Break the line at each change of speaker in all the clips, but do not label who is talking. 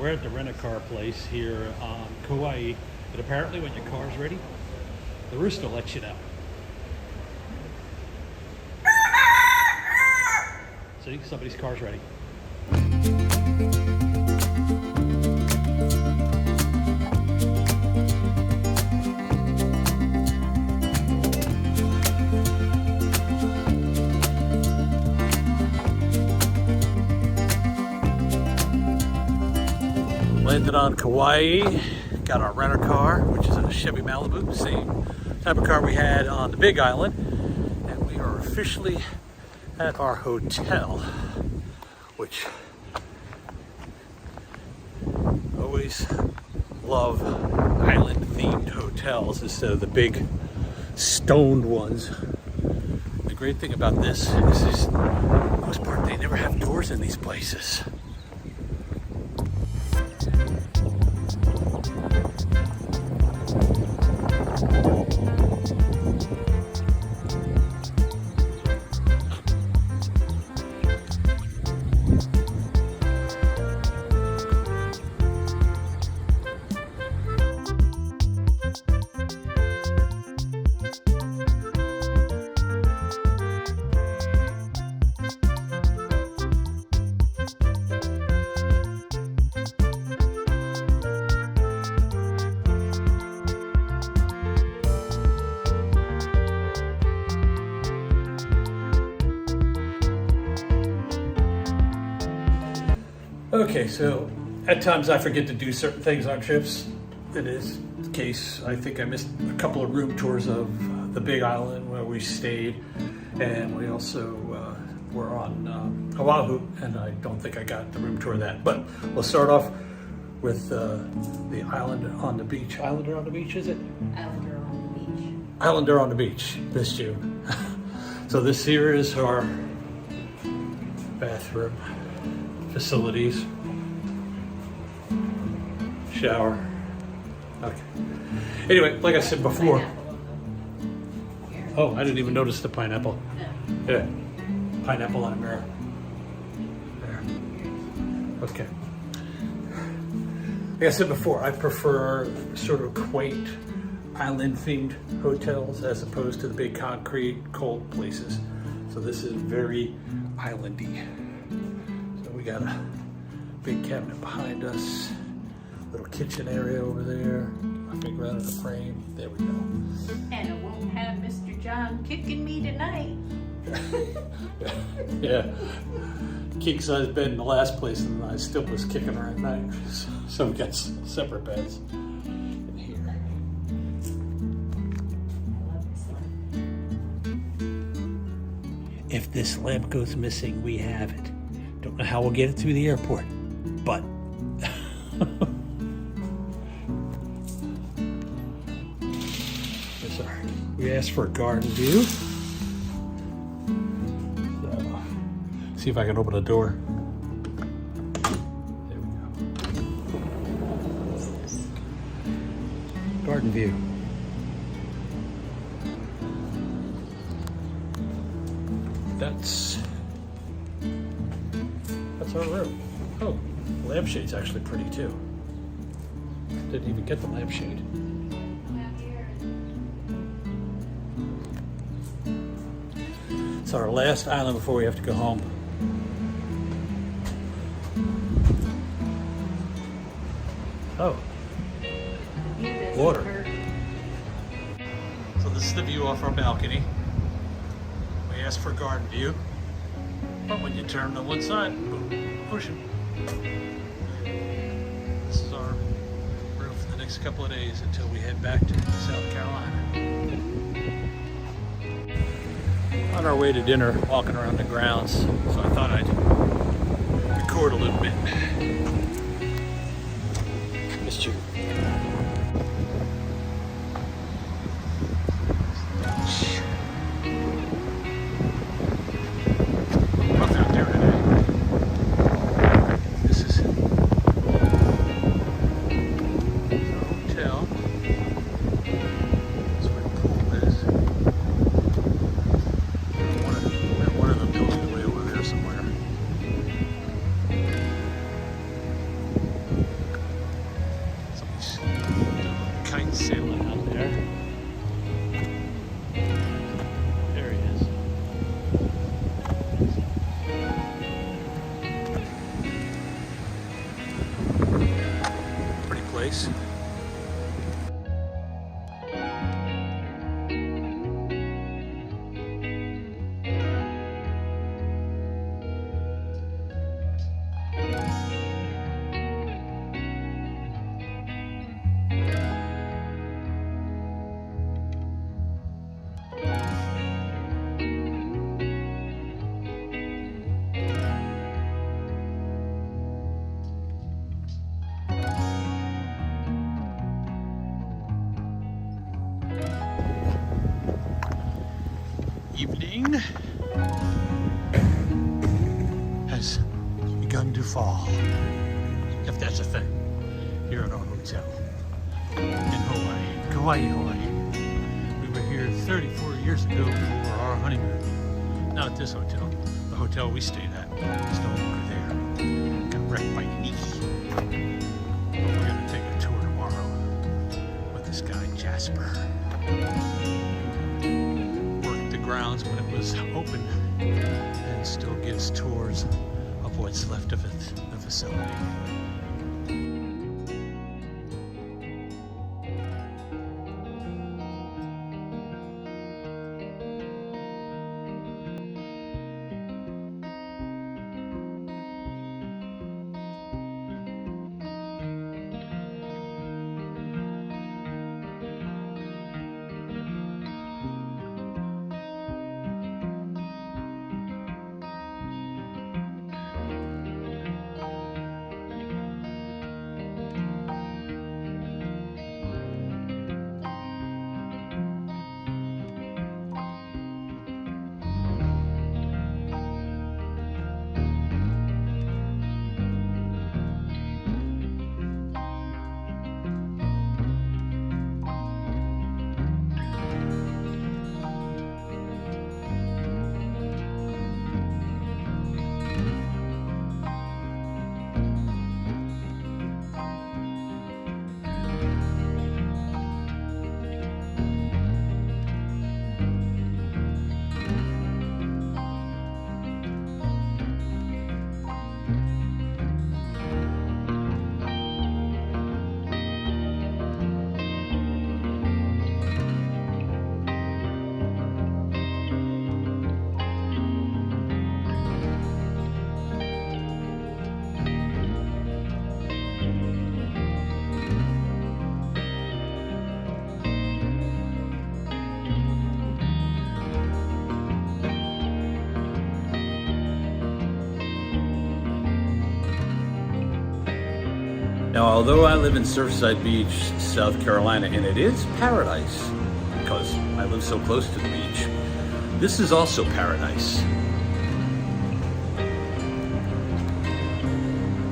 we're at the rent-a-car place here on Kauai, and apparently when your car's ready, the rooster lets you know. See, somebody's car's ready. Landed on Kauai, got our renter car, which is a Chevy Malibu, same type of car we had on the Big Island, and we are officially at our hotel, which always love island-themed hotels instead of the big stoned ones. The great thing about this is, for the most part, they never have doors in these places. Okay, so at times I forget to do certain things on trips. In this case, I think I missed a couple of room tours of the Big Island where we stayed, and we also were on Oahu, and I don't think I got the room tour of that. But we'll start off with the island on the beach. Islander on the beach, is it?
Islander on the beach.
Islander on the beach this June. So this here is our bathroom facilities. Shower. Okay. Anyway, like I said before. Oh, I didn't even notice the pineapple.
No.
Yeah. Pineapple on a mirror. There. Okay. Like I said before, I prefer sort of quaint island-themed hotels as opposed to the big concrete, cold places. So this is very islandy. So we got a big cabinet behind us, little kitchen area over there. I think right in the frame. There we go.
And I won't have Mr. John kicking me tonight.
Yeah. King size bed in the last place, and I still was kicking her at night. So we got separate beds in here. If this lamp goes missing, we have it. Don't know how we'll get it through the airport, but we asked for a garden view. So, see if I can open the door. There we go. Garden view. That's our room. Oh, the lampshade's actually pretty too. Didn't even get the lampshade. It's our last island before we have to go home. Oh, water. So this is the view off our balcony. We asked for garden view, but when you turn to one side, boom, ocean. This is our room for the next couple of days until we head back to South Carolina. On our way to dinner, walking around the grounds, so I thought I'd record a little bit. Missed you. Rough out there today. This is the hotel. That's where the pool is. One of the buildings way over there somewhere. sailing out there. There he is. Pretty place. Evening has begun to fall, if that's a thing, here at our hotel in Hawaii, Kauai, Hawaii. We were here 34 years ago for our honeymoon. Not at this hotel. The hotel we stayed at is no longer there. Got wrecked by Nikki. But we're gonna take a tour tomorrow with this guy Jasper. Grounds when it was open, and still gives tours of what's left of it, the facility. Now, although I live in Surfside Beach, South Carolina, and it is paradise because I live so close to the beach, this is also paradise.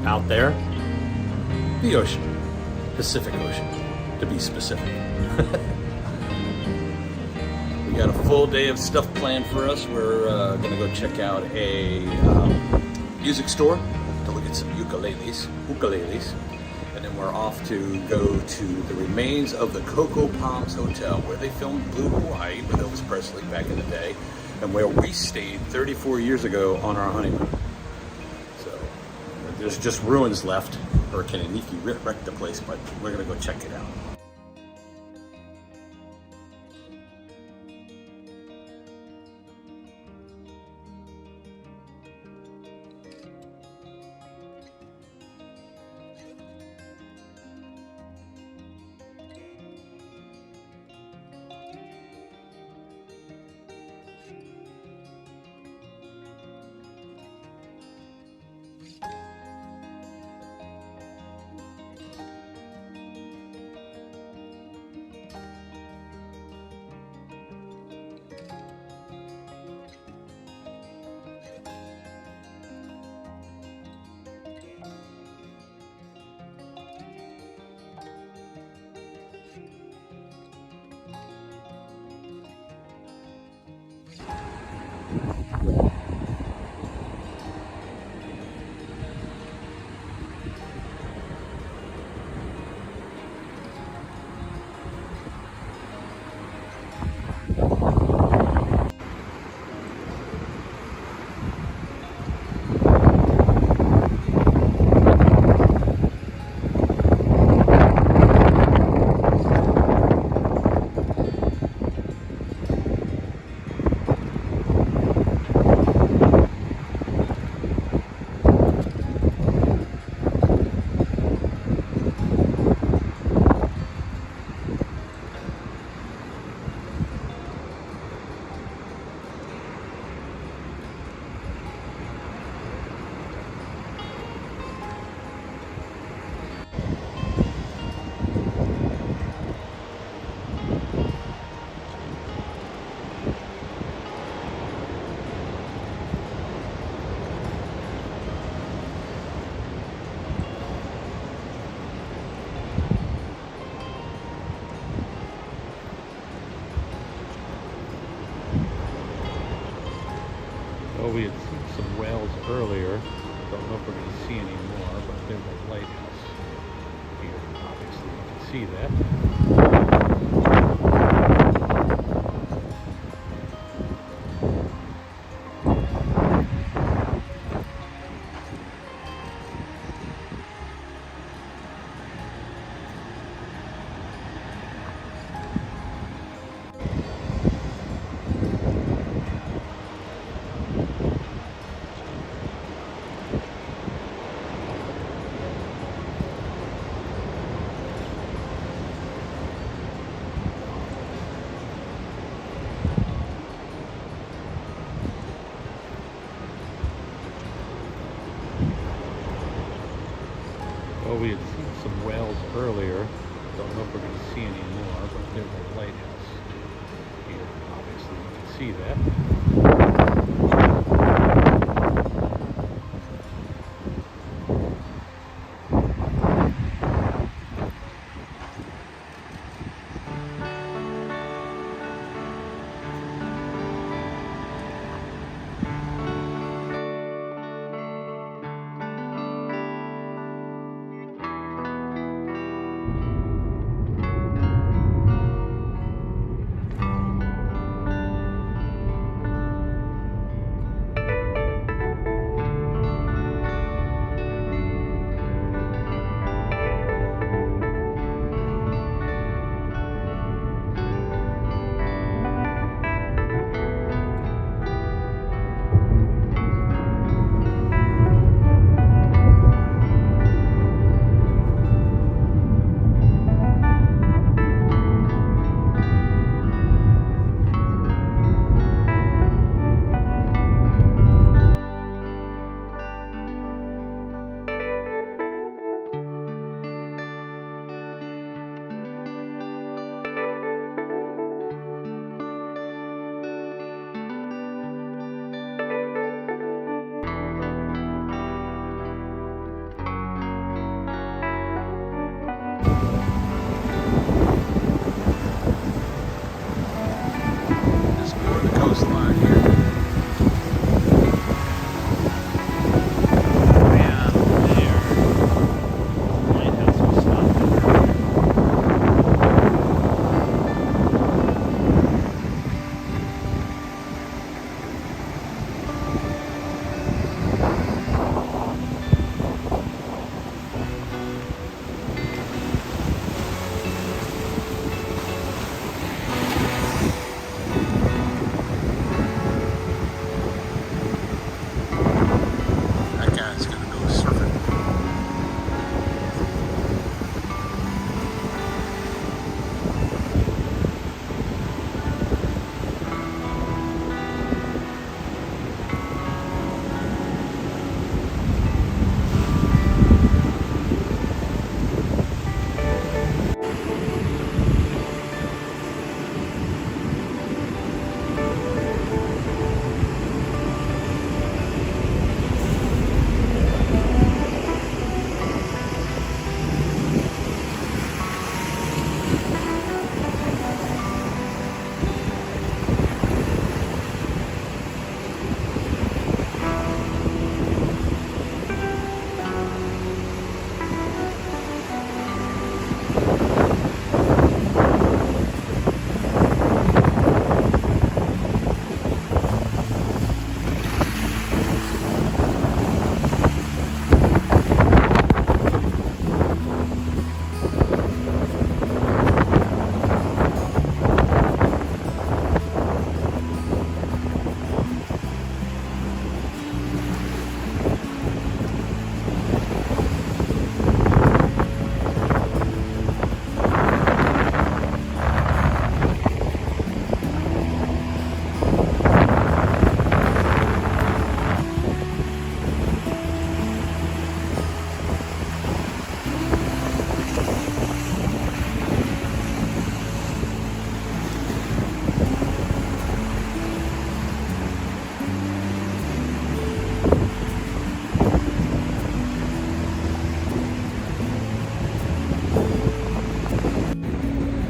Out there, the ocean, Pacific Ocean, to be specific. We got a full day of stuff planned for us. We're gonna go check out a music store to look at some ukuleles. And then we're off to go to the remains of the Coco Palms Hotel, where they filmed Blue Hawaii with Elvis Presley back in the day, and where we stayed 34 years ago on our honeymoon. So there's just ruins left. Hurricane Iniki wrecked the place, but we're gonna go check it out.
Well, we had seen some whales earlier. Don't know if we're going to see any more, but there's a lighthouse here. Obviously, you can see that. Well, we had seen some whales earlier. Don't know if we're going to see any more, but there's a lighthouse here. Obviously, you can see that.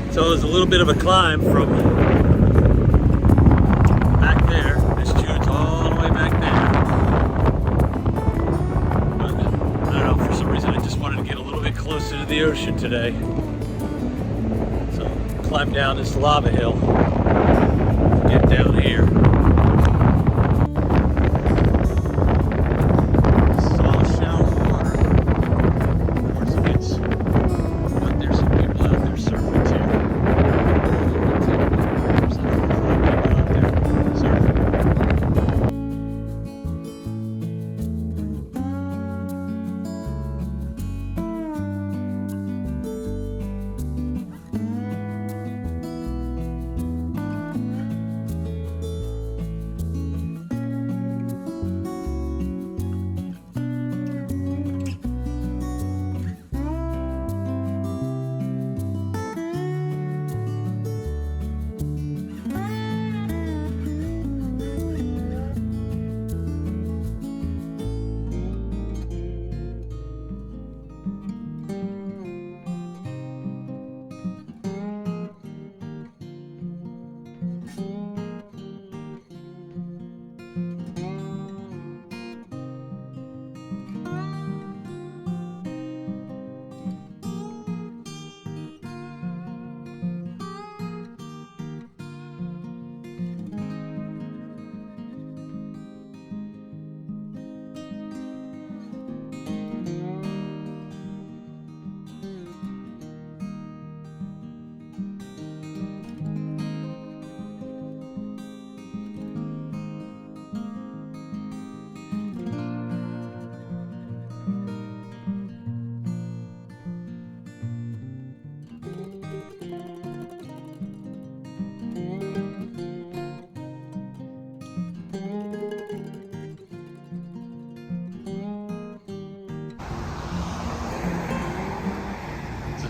So it was a little bit of a climb from back there. This tune's all the way back there. ocean today. So climb down this lava hill, get down here. This is all shallow water. Of course it gets, but there's some people out there surfing too. There's a lot of people out there surfing.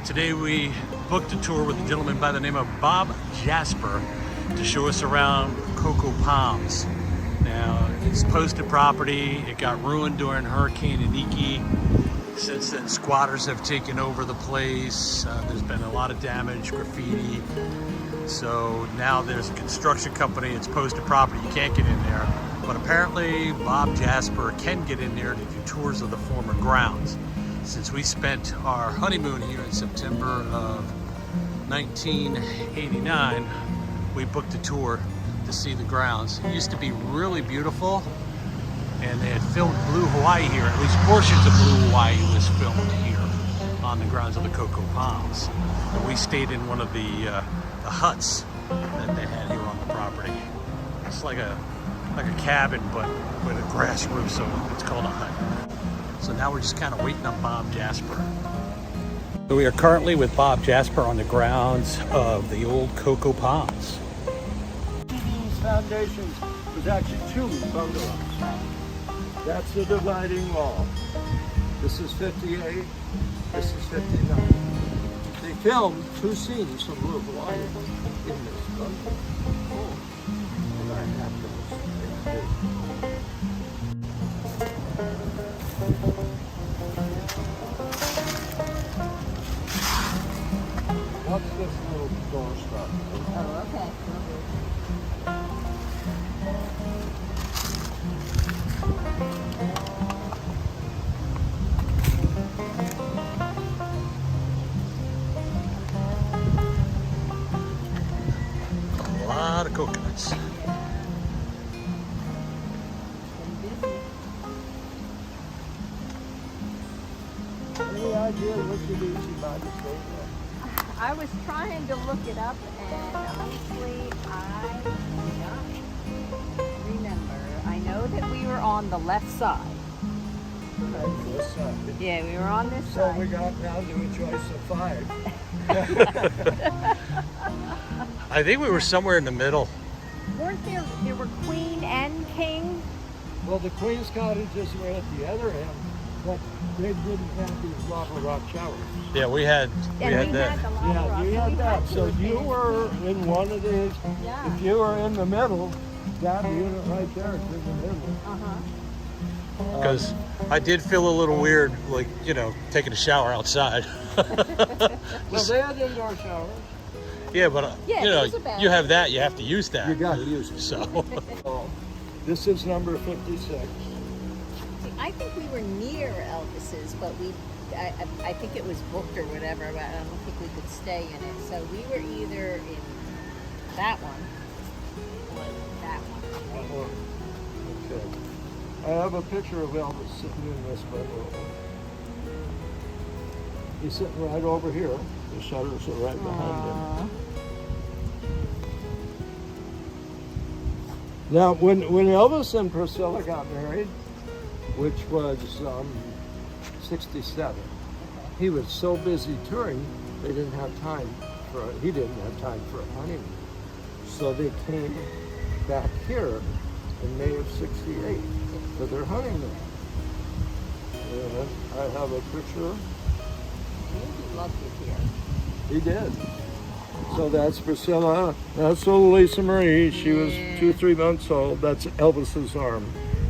Today we booked a tour with a gentleman by the name of Bob Jasper to show us around Coco Palms. Now, it's posted property. It got ruined during Hurricane Iniki. Since then, squatters have taken over the place. There's been a lot of damage, graffiti. So now there's a construction company. It's posted property. You can't get in there. But apparently, Bob Jasper can get in there to do tours of the former grounds. Since we spent our honeymoon here in September of 1989, we booked a tour to see the grounds. It used to be really beautiful, and they had filmed Blue Hawaii here. At least portions of Blue Hawaii was filmed here on the grounds of the Coco Palms. And we stayed in one of the huts that they had here on the property. It's like a cabin, but with a grass roof, so it's called a hut. So now we're just kind of waiting on Bob Jasper. So we are currently with Bob Jasper on the grounds of the old Coco Palms.
These foundations was actually 2 bungalows. That's the dividing wall. This is 58, this is 59. They filmed 2 scenes from Blue Hawaii in this bungalow. Oh, and I have those. What's this little door stop?
Oh, okay.
A lot of coconuts.
Any idea what you do to buy the state?
I was trying to look it up, and honestly, I do not remember. I know that we were on the left side.
On this side.
Yeah, we were on this
So we
side.
got down to a choice of 5.
I think we were somewhere in the middle.
Weren't there were queen and king?
Well, the Queen's cottages were at the other end, but they didn't have these lava rock showers.
Yeah, we had
And we
that.
had the lava
Yeah,
rock,
you
and
had
we
that.
to
So
have
you
been-
were in one of these.
Yeah.
If you were in the middle, that unit right there is in the middle.
Uh-huh.
Because I did feel a little weird, like, you know, taking a shower outside.
Well, they had indoor showers.
Yeah, but,
Yeah,
you know,
there's a bath.
you have that, you have to use that.
You got to use it.
So,
Oh, this is number 56.
See, I think we were near Elvis's, but we I think it was booked or whatever, but I don't think we could stay in it. So we were either in that one or that one.
Okay. I have a picture of Elvis sitting in this bungalow. He's sitting right over here. The shutters are right behind him. Now, when Elvis and Priscilla got married, which was 67, he was so busy touring, he didn't have time for a honeymoon. So they came back here in May of 68 for their honeymoon. And I have a picture.
He loved it here.
He did. So that's Priscilla. That's little Lisa Marie. She was 2-3 months old. That's Elvis's arm.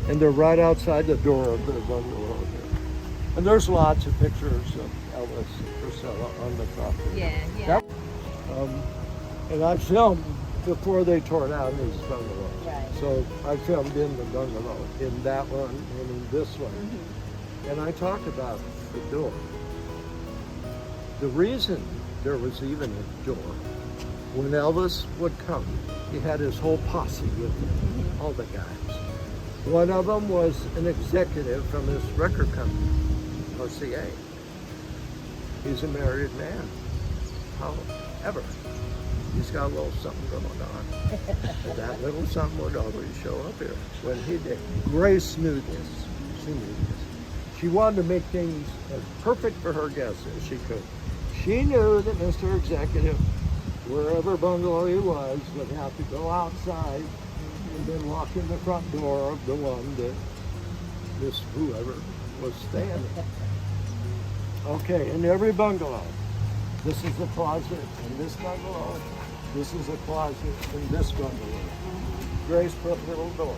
And they're right outside the door of the bungalow here. And there's lots of pictures of Elvis and Priscilla on the property.
Yeah.
And I filmed before they tore down these bungalows.
Right.
So I filmed in the bungalow, in that one and in this one.
Mm-hmm.
And I talked about the door. The reason there was even a door, when Elvis would come, he had his whole posse with him, all the guys. One of them was an executive from his record company, RCA. He's a married man. However, he's got a little something going on. That little something would always show up here. When he did, Grace knew this. She knew this. She wanted to make things as perfect for her guests as she could. She knew that Mr. Executive, wherever bungalow he was, would have to go outside and then walk in the front door of the one that this whoever was staying in. Okay, in every bungalow, this is a closet in this bungalow, this is a closet in this bungalow. Grace put little doors.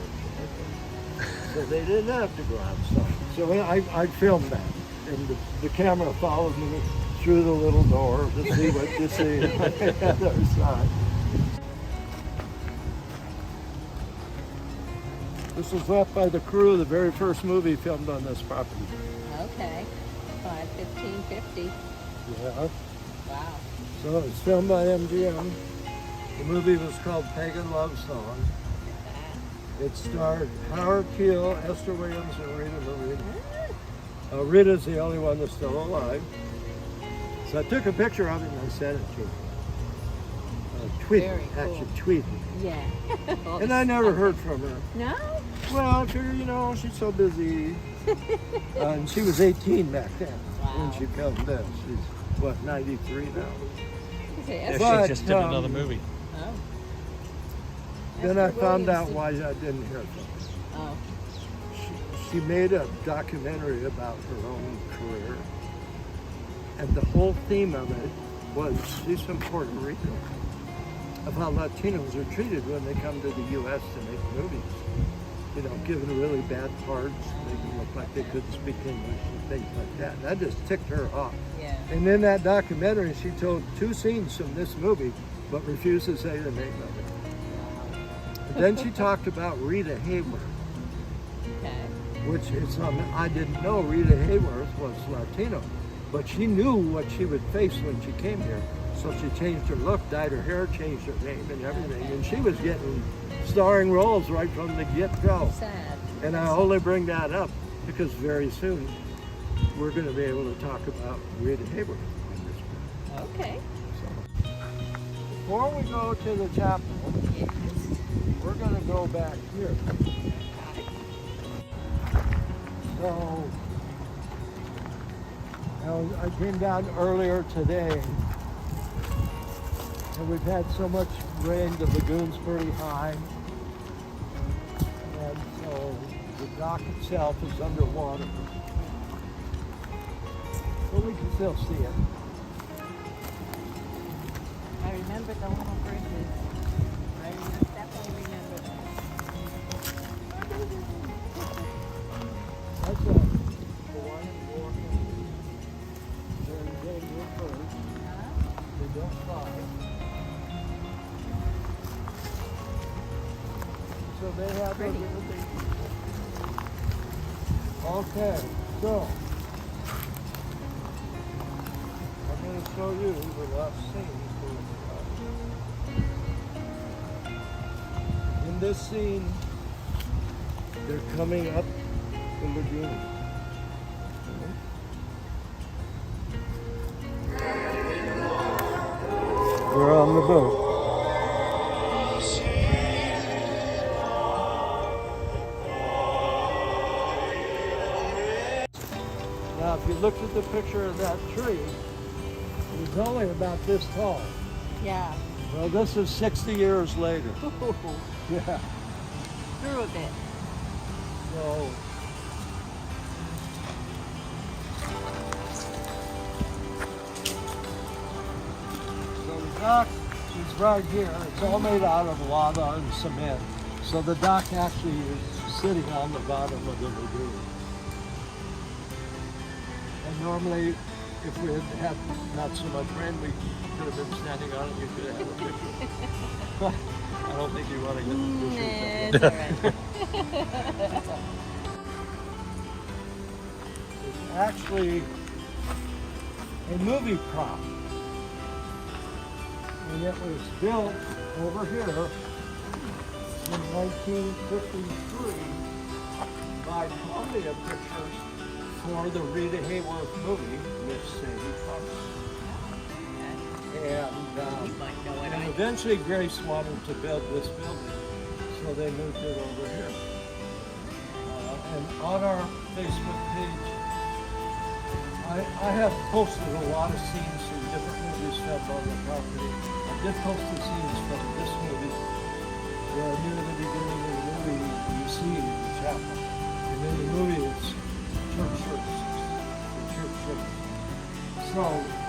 So they didn't have to go outside. So I filmed that, and the camera followed me through the little door to see what you see on the other side. This was left by the crew of the very first movie filmed on this property.
Okay. 1550.
Yeah.
Wow.
So it was filmed by MGM. The movie was called Pagan Love Song. It starred Howard Keel, Esther Williams, and Rita Marie. Rita's the only one that's still alive. So I took a picture of it and I sent it to her.
Very cool.
Actually tweeted.
Yeah.
And I never heard from her.
No?
Well, I figured, she's so busy. And she was 18 back then when she filmed this. She's, 93 now?
Okay.
Yeah, she just did another movie.
Oh.
Then I
Esther
found out
Williams
why I didn't hear from her.
Oh.
She made a documentary about her own career. And the whole theme of it was, she's from Puerto Rico, of how Latinos are treated when they come to the U.S. to make movies. Given really bad parts, make them look like they couldn't speak English and things like that. And that just ticked her off.
Yeah.
And in that documentary, she told 2 scenes from this movie, but refused to say the name of it. And then she talked about Rita Hayworth,
Okay.
which is something I didn't know. Rita Hayworth was Latino, but she knew what she would face when she came here. So she changed her look, dyed her hair, changed her name and everything. And she was getting starring roles right from the get-go.
Sad.
And I only bring that up because very soon we're going to be able to talk about Rita Hayworth on this one.
Okay.
So, before we go to the chapel,
Yes.
we're going to go back here. So, I came down earlier today, and we've had so much rain, the lagoon's pretty high, and so the dock itself is underwater, but we can still see it.
I remember the little bridges. I definitely remember that.
That's a Hawaiian war. They're endangered birds. They don't fly. So they have their
Pretty.
little babies. Okay, so show you the last scene. In this scene, they're coming up the lagoon. They're on the boat. Now, if you looked at the picture of that tree, it was only about this tall.
Yeah.
Well, this is 60 years later. Yeah.
Grew a bit.
So, the dock is right here. It's all made out of lava and cement. So the dock actually is sitting on the bottom of the lagoon. And normally, if we had had not so much rain, we could have been standing on it. You could have had a picture. But I don't think you want to get the picture.
It's all right.
It's actually a movie prop. And it was built over here in 1953 by Columbia Pictures for the Rita Hayworth movie, Miss Sadie Foster. And,
You might know what
and
I
eventually Grace wanted to build this building, so they moved it over here. And on our Facebook page, I have posted a lot of scenes from different movies filmed on the property. I did post the scenes from this movie, where near the beginning of the movie you see the chapel. And in the movie it's church services, the church service. So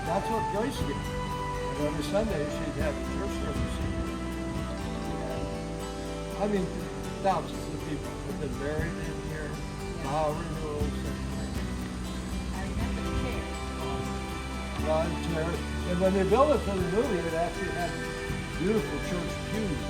that's what Grace did. And every Sunday she'd have the church service. I mean, thousands of people have been buried in here, vow renewals,
I remember the chair.
lawn chairs. And when they built it for the movie, it actually had beautiful church pews